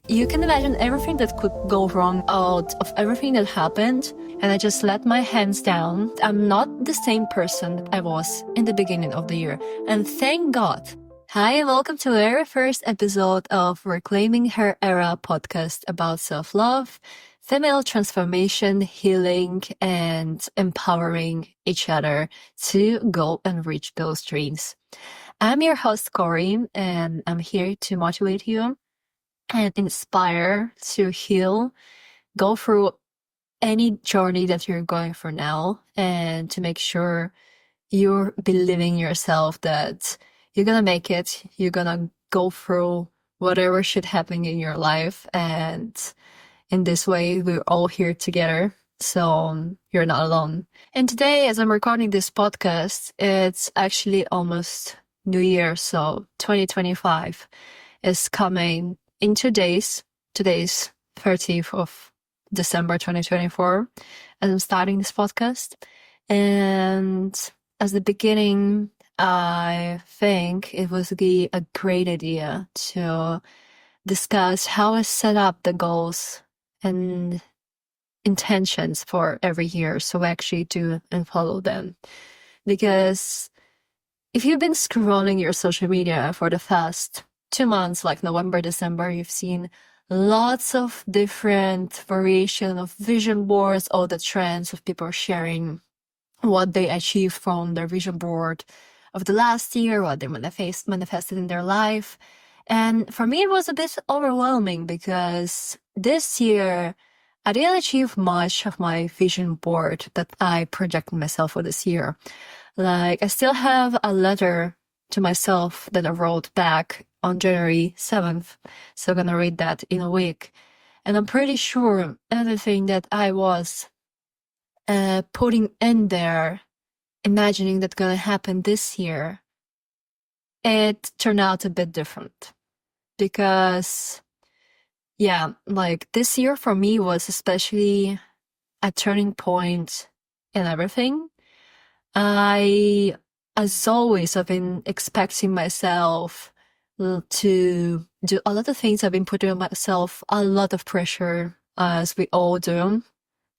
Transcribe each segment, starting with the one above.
You can imagine everything that could go wrong out of everything that happened, and I just let my hands down. I'm not the same person that I was in the beginning of the year, and thank God. Hi, and welcome to the very first episode of Reclaiming Her Era podcast about self-love, female transformation, healing, and empowering each other to go and reach those dreams. I'm your host, Corey, and I'm here to motivate you and inspire to heal, go through any journey that you're going through now, and to make sure you're believing yourself that you're gonna make it, you're gonna go through whatever should happen in your life. And in this way, we're all here together. So you're not alone. And today, as I'm recording this podcast, it's actually almost New Year. So 2025 is coming in 2 days. Today's 30th of December 2024, as I'm starting this podcast. And as the beginning, I think it would be a great idea to discuss how I set up the goals and intentions for every year so I actually do and follow them. Because if you've been scrolling your social media for the past 2 months, like November, December, you've seen lots of different variation of vision boards, all the trends of people sharing what they achieved from their vision board of the last year, what they manifested in their life. And for me, it was a bit overwhelming because this year, I didn't achieve much of my vision board that I projected myself for this year. Like, I still have a letter to myself that I wrote back on January 7th. So I'm gonna read that in a week. And I'm pretty sure everything that I was putting in there, imagining that's gonna happen this year, it turned out a bit different. Because, yeah, like this year for me was especially a turning point in everything. As always, I've been expecting myself to do a lot of things. I've been putting on myself a lot of pressure, as we all do.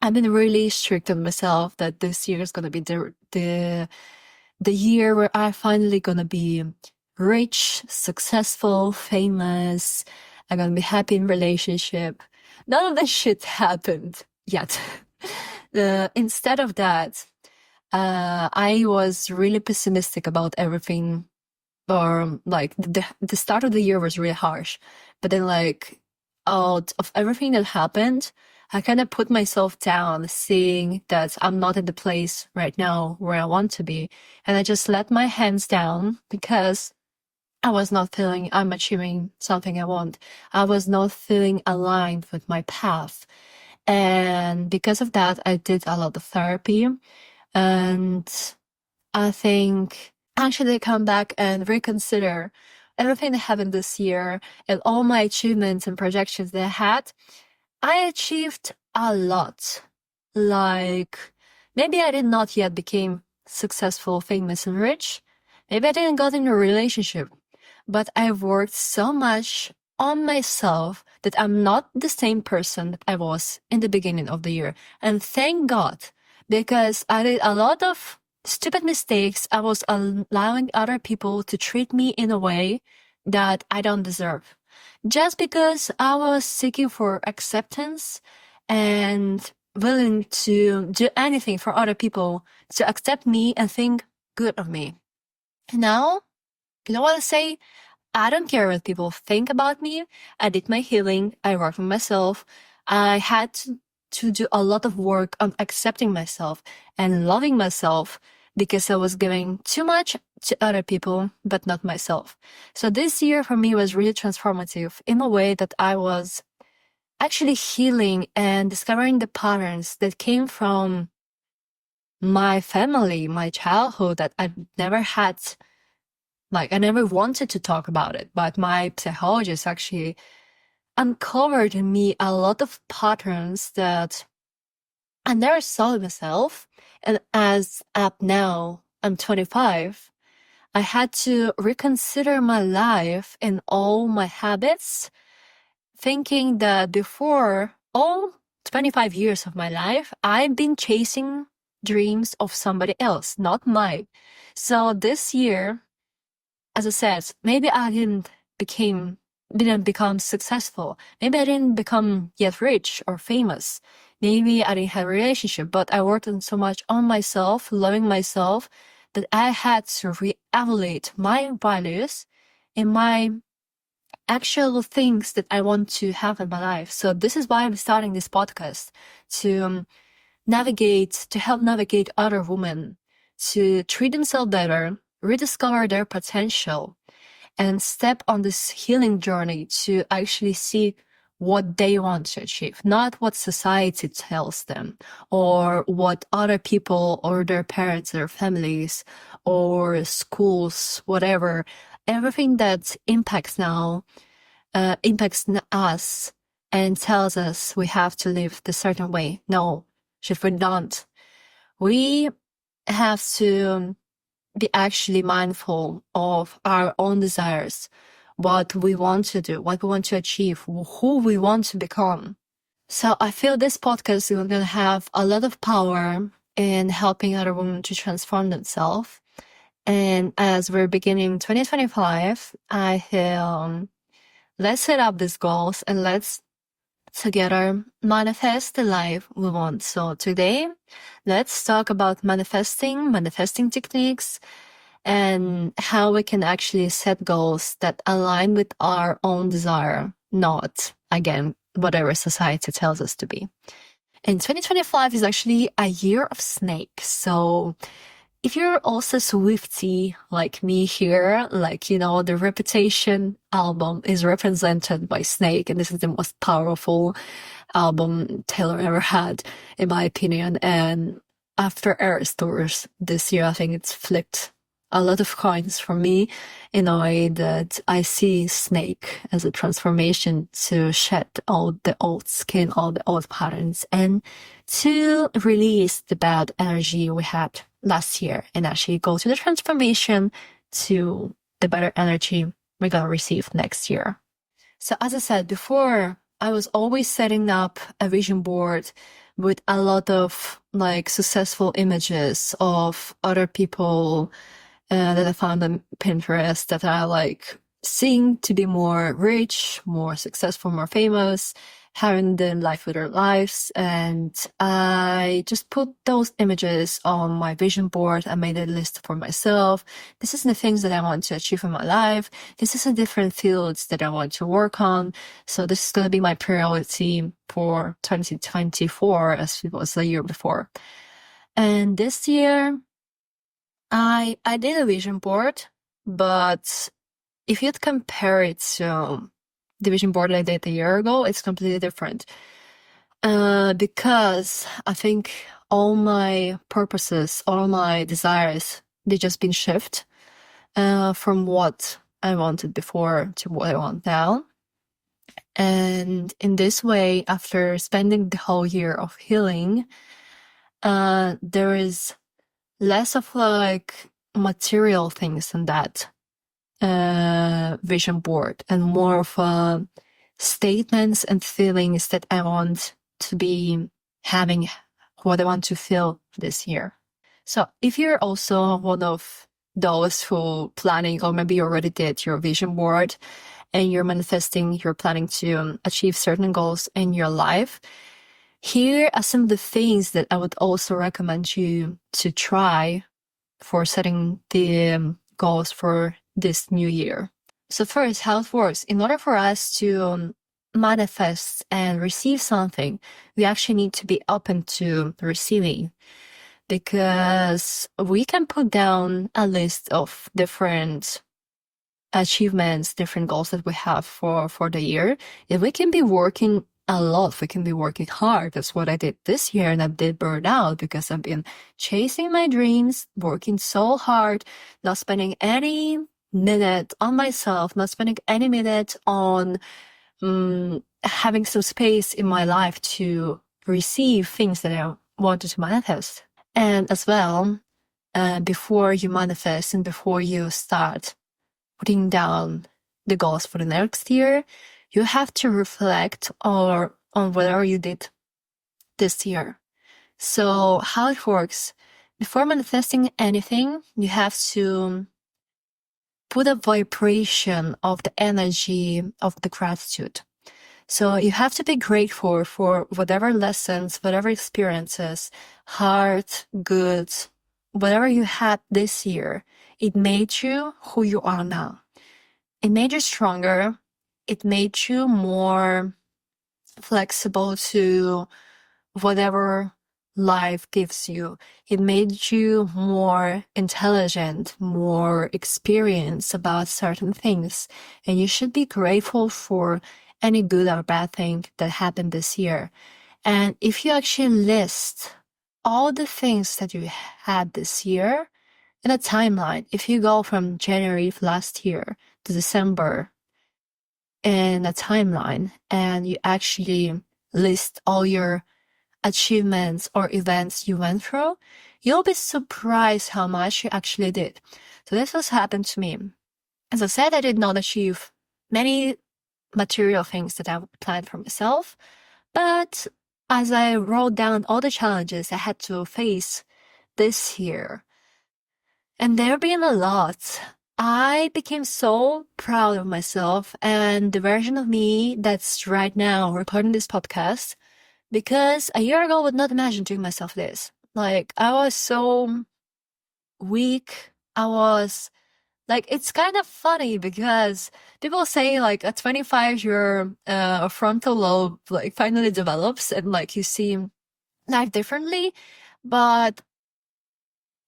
I've been really strict on myself that this year is gonna be the year where I finally gonna be rich, successful, famous. I'm gonna be happy in relationship. None of that shit happened yet. Instead of that, I was really pessimistic about everything. Or like the start of the year was really harsh, but then like out of everything that happened, I kind of put myself down, seeing that I'm not in the place right now where I want to be, and I just let my hands down because I was not feeling I'm achieving something I want. I was not feeling aligned with my path, and because of that, I did a lot of therapy. And I think actually come back and reconsider everything that happened this year and all my achievements and projections that I had. I achieved a lot. Like, maybe I did not yet become successful, famous, and rich. Maybe I didn't got in a relationship. But I've worked so much on myself that I'm not the same person that I was in the beginning of the year. And thank God, because I did a lot of stupid mistakes. I was allowing other people to treat me in a way that I don't deserve. Just because I was seeking for acceptance and willing to do anything for other people to accept me and think good of me. Now, you know what I say? I don't care what people think about me. I did my healing. I worked on myself. I had to do a lot of work on accepting myself and loving myself because I was giving too much to other people, but not myself. So this year for me was really transformative in a way that I was actually healing and discovering the patterns that came from my family, my childhood, that I never had. Like, I never wanted to talk about it, but my psychologist actually uncovered in me a lot of patterns that I never saw in myself. And as at now, I'm 25, I had to reconsider my life and all my habits thinking that before all 25 years of my life, I've been chasing dreams of somebody else, not mine. So this year, as I said, maybe I didn't become successful. Maybe I didn't become yet rich or famous. Maybe I didn't have a relationship, but I worked on so much on myself, loving myself, that I had to re-evaluate my values and my actual things that I want to have in my life. So this is why I'm starting this podcast, to help navigate other women, to treat themselves better, rediscover their potential, and step on this healing journey to actually see what they want to achieve, not what society tells them or what other people or their parents, their families or schools, whatever, everything that impacts us and tells us we have to live the certain way. No, if we don't, we have to be actually mindful of our own desires, what we want to do, what we want to achieve, who we want to become. So I feel this podcast is going to have a lot of power in helping other women to transform themselves. And as we're beginning 2025, I feel let's set up these goals and let's together manifest the life we want. So today, let's talk about manifesting techniques, and how we can actually set goals that align with our own desire, not, again, whatever society tells us to be. And 2025 is actually a year of snake. So if you're also Swiftie like me here, the Reputation album is represented by snake, and this is the most powerful album Taylor ever had, in my opinion. And after Eras Tours this year, I think it's flipped a lot of coins for me in a way that I see snake as a transformation to shed all the old skin, all the old patterns, and to release the bad energy we had last year and actually go to the transformation to the better energy we're gonna receive next year. So as I said before, I was always setting up a vision board with a lot of successful images of other people that I found on Pinterest that I seeing to be more rich, more successful, more famous, having the life with their lives. And I just put those images on my vision board. I made a list for myself. This is the things that I want to achieve in my life. This is the different fields that I want to work on. So this is going to be my priority for 2024 as it was the year before. And this year, I did a vision board, but if you'd compare it to the vision board I did a year ago, it's completely different. Because I think all my purposes, all my desires, they just been shift from what I wanted before to what I want now. And in this way, after spending the whole year of healing, there is less of material things in that vision board and more of statements and feelings that I want to be having, what I want to feel this year. So if you're also one of those who planning, or maybe you already did your vision board and you're manifesting, you're planning to achieve certain goals in your life, here are some of the things that I would also recommend you to try for setting the goals for this new year. So first, how it works. In order for us to manifest and receive something, we actually need to be open to receiving, because we can put down a list of different achievements, different goals that we have for the year. If we can be working a lot, we can be working hard. That's what I did this year, and I did burn out because I've been chasing my dreams, working so hard, not spending any minute on myself, not spending any minute on having some space in my life to receive things that I wanted to manifest. And as well, before you manifest and before you start putting down the goals for the next year, you have to reflect on whatever you did this year. So how it works, before manifesting anything, you have to put a vibration of the energy of the gratitude. So you have to be grateful for whatever lessons, whatever experiences, hard, good, whatever you had this year. It made you who you are now. It made you stronger. It made you more flexible to whatever life gives you. It made you more intelligent, more experienced about certain things. And you should be grateful for any good or bad thing that happened this year. And if you actually list all the things that you had this year in a timeline, if you go from January of last year to December in a timeline and you actually list all your achievements or events you went through, you'll be surprised how much you actually did. So this has happened to me. As I said, I did not achieve many material things that I planned for myself, but as I wrote down all the challenges I had to face this year, and there have been a lot, I became so proud of myself and the version of me that's right now recording this podcast, because a year ago I would not imagine doing myself this. Like, I was so weak. I was like, it's kind of funny because people say like at 25 your frontal lobe like finally develops and like you see life differently. But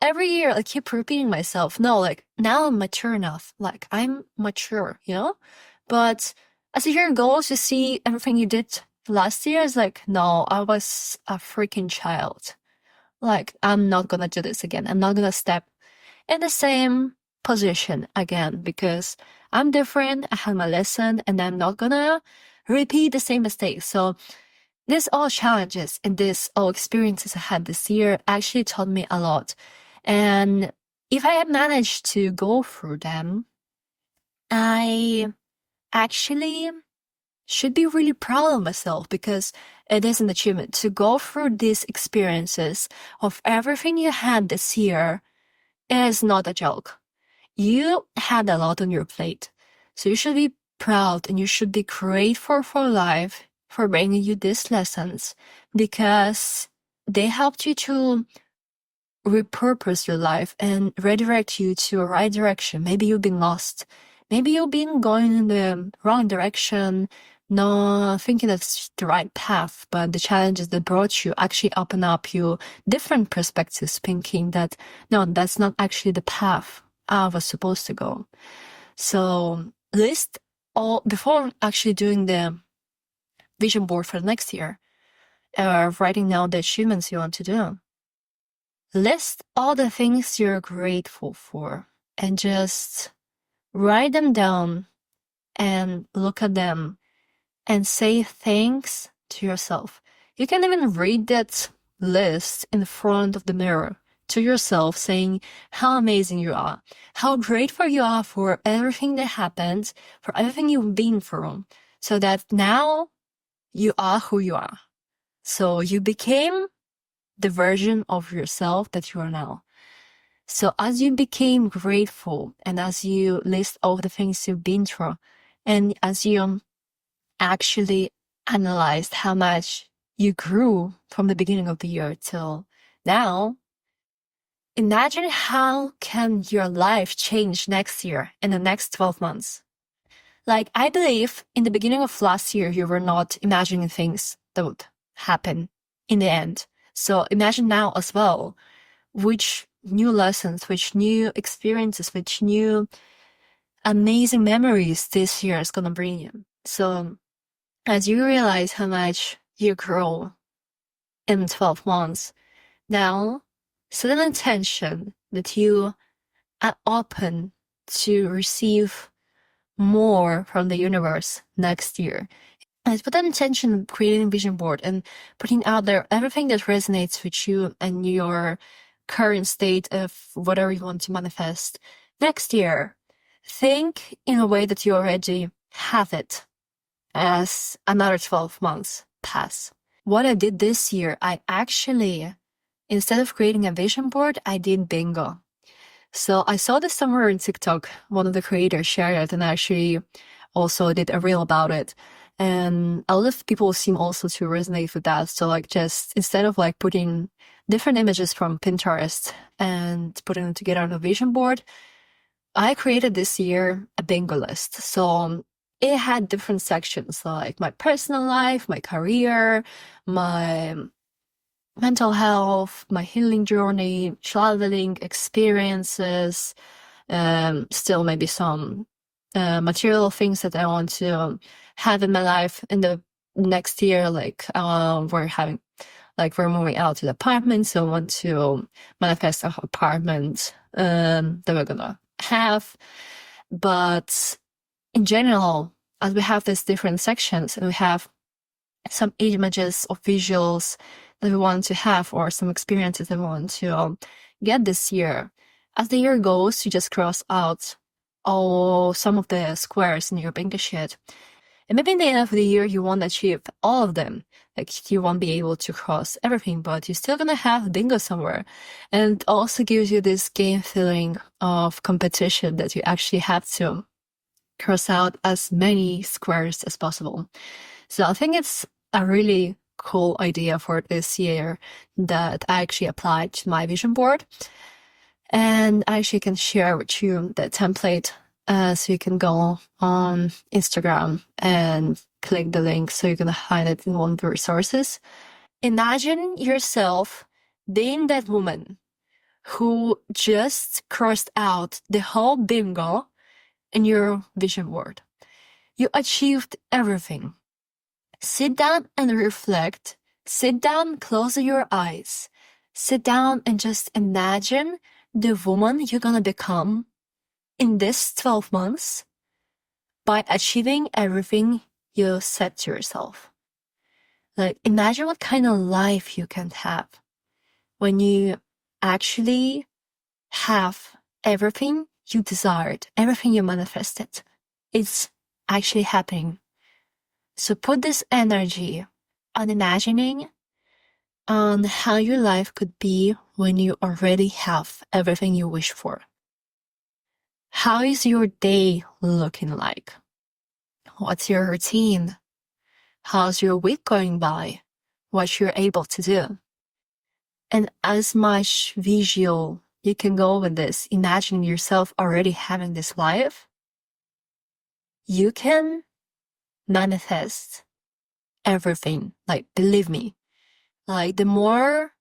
every year I keep repeating myself, no, like now I'm mature enough. Like I'm mature, you know? But as the year goes, you see everything you did last year is like, no, I was a freaking child. Like, I'm not gonna do this again. I'm not gonna step in the same position again because I'm different. I had my lesson and I'm not gonna repeat the same mistakes. So these all challenges and these all experiences I had this year actually taught me a lot. And if I had managed to go through them, I actually should be really proud of myself because it is an achievement to go through these experiences of everything you had this year. Is not a joke. You had a lot on your plate. So you should be proud and you should be grateful for life for bringing you these lessons because they helped you to repurpose your life and redirect you to a right direction. Maybe you've been lost. Maybe you've been going in the wrong direction, not thinking that's the right path, but the challenges that brought you actually open up you different perspectives, thinking that, no, that's not actually the path I was supposed to go. So list all, before actually doing the vision board for the next year, or writing down the achievements you want to do, list all the things you're grateful for and just write them down and look at them and say thanks to yourself. You can even read that list in front of the mirror to yourself, saying how amazing you are, how grateful you are for everything that happened, for everything you've been through, so that now you are who you are. So you became the version of yourself that you are now. So as you became grateful and as you list all the things you've been through, and as you actually analyzed how much you grew from the beginning of the year till now, imagine how can your life change next year in the next 12 months. Like, I believe in the beginning of last year, you were not imagining things that would happen in the end. So imagine now as well, which new lessons, which new experiences, which new amazing memories this year is going to bring you. So as you realize how much you grow in 12 months, now set an intention that you are open to receive more from the universe next year. And put that intention of creating a vision board and putting out there everything that resonates with you and your current state of whatever you want to manifest next year. Think in a way that you already have it as another 12 months pass. What I did this year, I actually, instead of creating a vision board, I did bingo. So I saw this somewhere in TikTok. One of the creators shared it, and I actually also did a reel about it. And a lot of people seem also to resonate with that. So like, just instead of like putting different images from Pinterest and putting them together on a vision board, I created this year a bingo list. So it had different sections like my personal life, my career, my mental health, my healing journey, traveling experiences, still maybe some material things that I want to have in my life in the next year. Like we're moving out to the apartment, so I want to manifest an apartment that we're gonna have. But in general, as we have these different sections and we have some images or visuals that we want to have or some experiences that we want to get this year, as the year goes, you just cross out some of the squares in your bingo sheet. And maybe in the end of the year, you won't achieve all of them. Like you won't be able to cross everything, but you're still gonna have bingo somewhere. And it also gives you this game feeling of competition that you actually have to cross out as many squares as possible. So I think it's a really cool idea for this year that I actually applied to my vision board. And I actually can share with you the template so you can go on Instagram and click the link so you can find it in one of the resources. Imagine yourself being that woman who just crossed out the whole bingo in your vision board. You achieved everything. Sit down and reflect. Sit down, close your eyes. Sit down and just imagine the woman you're gonna become in this 12 months by achieving everything you set to yourself. Like, imagine what kind of life you can have when you actually have everything you desired, everything you manifested. It's actually happening. So put this energy on imagining on how your life could be when you already have everything you wish for. How is your day looking like? What's your routine? How's your week going by? What you're able to do? And as much visual you can go with this, imagining yourself already having this life, you can manifest everything. Like, believe me, like the more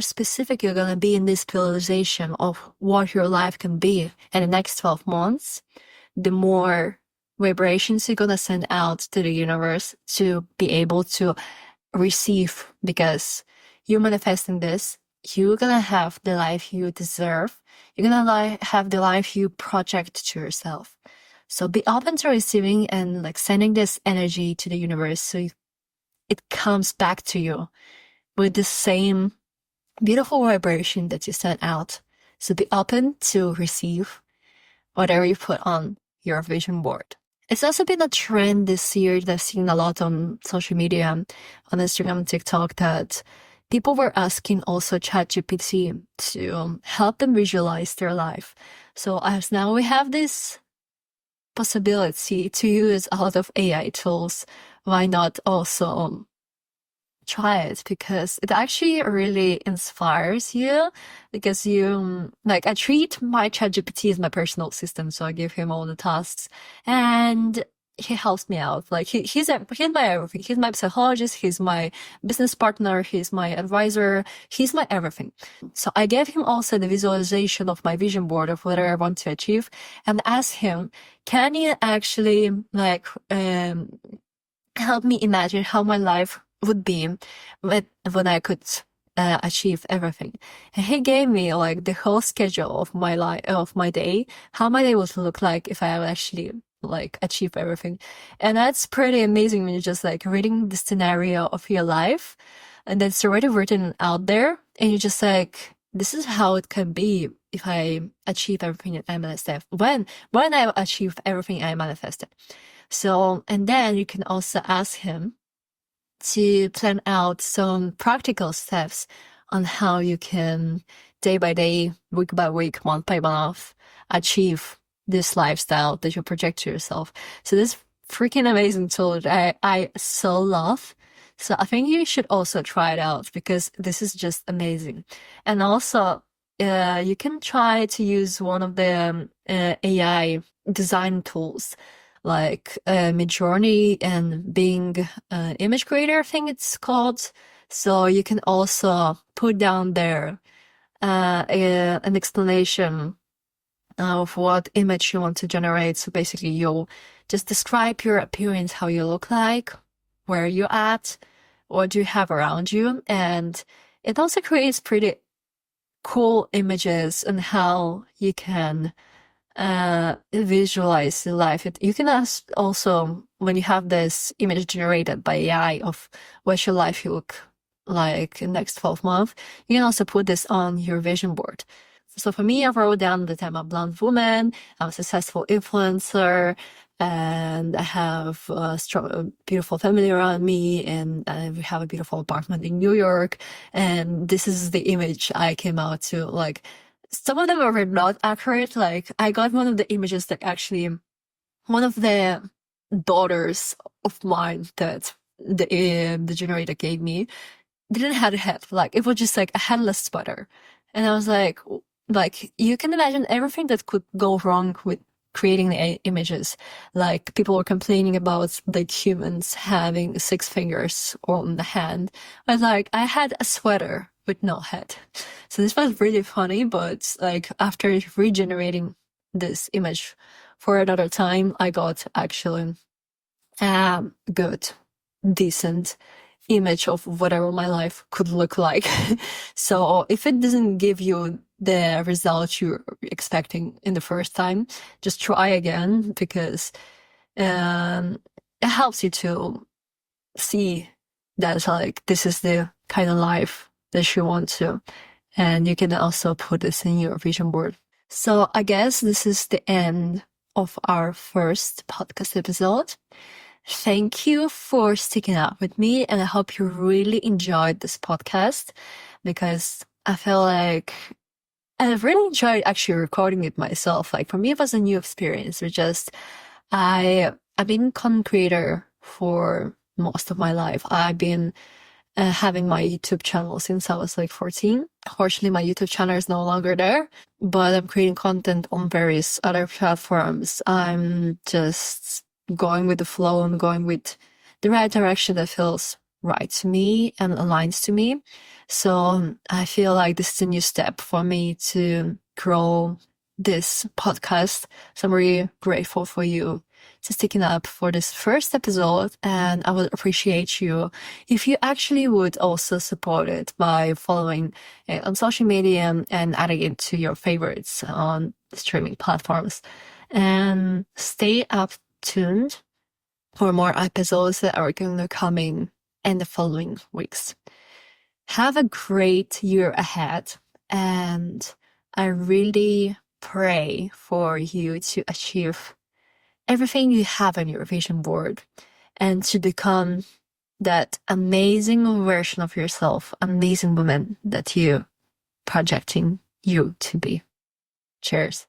specific you're gonna be in this visualization of what your life can be in the next 12 months, the more vibrations you're gonna send out to the universe to be able to receive, because you're manifesting this. You're gonna have the life you deserve. You're gonna have the life you project to yourself. So be open to receiving and like sending this energy to the universe so it comes back to you with the same beautiful vibration that you sent out. So be open to receive whatever you put on your vision board. It's also been a trend this year that I've seen a lot on social media, on Instagram and TikTok, that people were asking also ChatGPT to help them visualize their life. So as now we have this possibility to use a lot of AI tools, why not also try it? Because it actually really inspires you, because I treat my ChatGPT as my personal assistant, so I give him all the tasks and he helps me out. Like he's my everything. He's my psychologist, he's my business partner, he's my advisor, he's my everything. So I gave him also the visualization of my vision board of what I want to achieve and asked him, can you actually help me imagine how my life would be when I could achieve everything. And he gave me like the whole schedule of my life, of my day, how my day would look like if I actually like achieve everything. And that's pretty amazing when you're just like reading the scenario of your life and that's already written out there. And you're just like, this is how it can be if I achieve everything I manifested. When I achieve everything I manifested. So, and then you can also ask him to plan out some practical steps on how you can day by day, week by week, month by month, achieve this lifestyle that you project to yourself. So this freaking amazing tool that I so love. So I think you should also try it out because this is just amazing. And also, you can try to use one of the AI design tools like Midjourney and Bing image creator, I think it's called. So you can also put down there an explanation of what image you want to generate. So basically you'll just describe your appearance, how you look like, where you're at, what do you have around you. And it also creates pretty cool images on how you can visualize the life. You can ask also, when you have this image generated by AI of what your life look like in the next 12 months, you can also put this on your vision board. So for me, I wrote down that I'm a blonde woman, I'm a successful influencer, and I have a strong, beautiful family around me, and we have a beautiful apartment in New York. And this is the image I came out to. Like, some of them were not accurate. Like, I got one of the images that actually, one of the daughters of mine that the generator gave me didn't have a head. Like, it was just like a headless spider. And I was like, you can imagine everything that could go wrong with creating the images. Like, people were complaining about like humans having 6 fingers on the hand. But like, I had a sweater with no head. So this was really funny, but like after regenerating this image for another time, I got actually good, decent image of whatever my life could look like. So if it doesn't give you the result you're expecting in the first time, just try again, because it helps you to see that like this is the kind of life that you want to. And you can also put this in your vision board. So I guess this is the end of our first podcast episode. Thank you for sticking out with me, and I hope you really enjoyed this podcast, because I feel like I really enjoyed actually recording it myself. Like, for me, it was a new experience. It just, I've been content creator for most of my life. I've been having my YouTube channel since I was like 14. Unfortunately, my YouTube channel is no longer there, but I'm creating content on various other platforms. I'm just going with the flow and going with the right direction that feels right to me and aligns to me. So I feel like this is a new step for me to grow this podcast. So I'm really grateful for you to sticking up for this first episode, and I would appreciate you if you actually would also support it by following it on social media and adding it to your favorites on streaming platforms. And stay up tuned for more episodes that are going to come in the following weeks. Have a great year ahead, and I really pray for you to achieve everything you have on your vision board and to become that amazing version of yourself, amazing woman that you projecting you to be. Cheers.